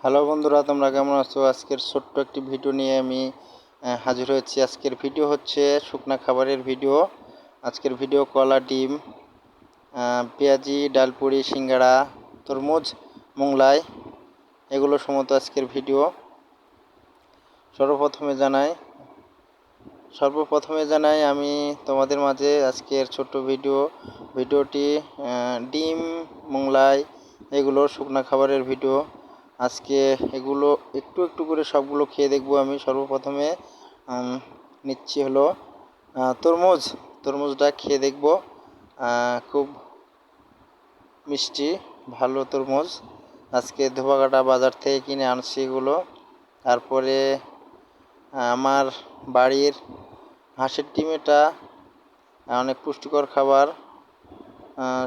Hello বন্ধুরা, তোমরা কেমন আছো? আজকের ছোট্ট একটি ভিডিও নিয়ে আমি হাজির হয়েছি। আজকের ভিডিও হচ্ছে শুকনা খাবারের ভিডিও। আজকের ভিডিও কলা, ডিম, পেঁয়াজি, ডালপুরি, সিঙ্গাড়া, তরমুজ, মোংলাই, এগুলো সমস্ত আজকের ভিডিও। সর্বপ্রথমে জানাই আমি তোমাদের মাঝে আজকের ছোট্ট ভিডিওটি ডিম, মোংলাই, এগুলো শুকনা খাবারের ভিডিও। আজকে এগুলো একটু একটু করে সবগুলো খেয়ে দেখব আমি। সর্বপ্রথমে নিচ্ছি হলো তরমুজটা খেয়ে দেখব। খুব মিষ্টি, ভালো তরমুজ। আজকে ধোবাঘাটা বাজার থেকে কিনে আনছি এগুলো। তারপরে আমার বাড়ির হাঁসের ডিম, এটা অনেক পুষ্টিকর খাবার,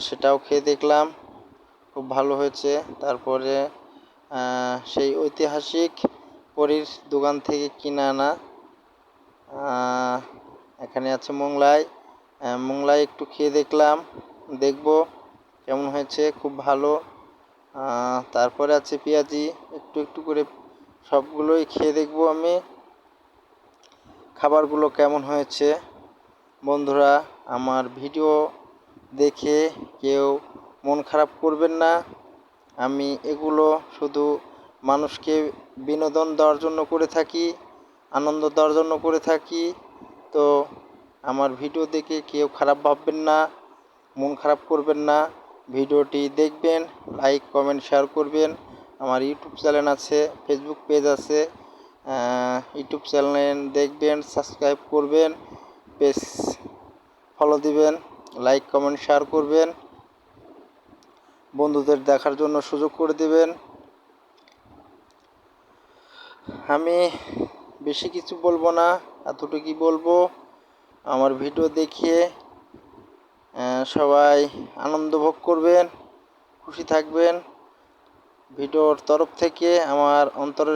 সেটাও খেয়ে দেখলাম, খুব ভালো হয়েছে। তারপরে সেই ঐতিহাসিক পরীর দোকান থেকে কিনে আনা এখানে আছে মোংলাই একটু খেয়ে দেখব কেমন হয়েছে, খুব ভালো। তারপরে আছে পেঁয়াজি, একটু একটু করে সবগুলোই খেয়ে দেখব আমি খাবারগুলো কেমন হয়েছে। বন্ধুরা, আমার ভিডিও দেখে কেউ মন খারাপ করবেন না। আমি এগুলো শুধু মানুষকে বিনোদন দেওয়ার জন্য করে থাকি, আনন্দ দেওয়ার জন্য করে থাকি। তো আমার ভিডিও দেখে কেউ খারাপ ভাববেন না, মন খারাপ করবেন না। ভিডিওটি দেখবেন, লাইক, কমেন্ট, শেয়ার করবেন। আমার ইউটিউব চ্যানেল আছে, ফেসবুক পেজ আছে। ইউটিউব চ্যানেল দেখবেন, সাবস্ক্রাইব করবেন, পেজ ফলো দিবেন, লাইক, কমেন্ট, শেয়ার করবেন, বন্ধুদের দেখার জন্য সুযোগ করে দেবেন। আমি বেশি কিছু বলবো না, এতটুকুই বলবো। আমার ভিডিও দেখিয়ে সবাই আনন্দ ভোগ করবেন, খুশি থাকবেন। ভিডিওর তরফ থেকে আমার অন্তরের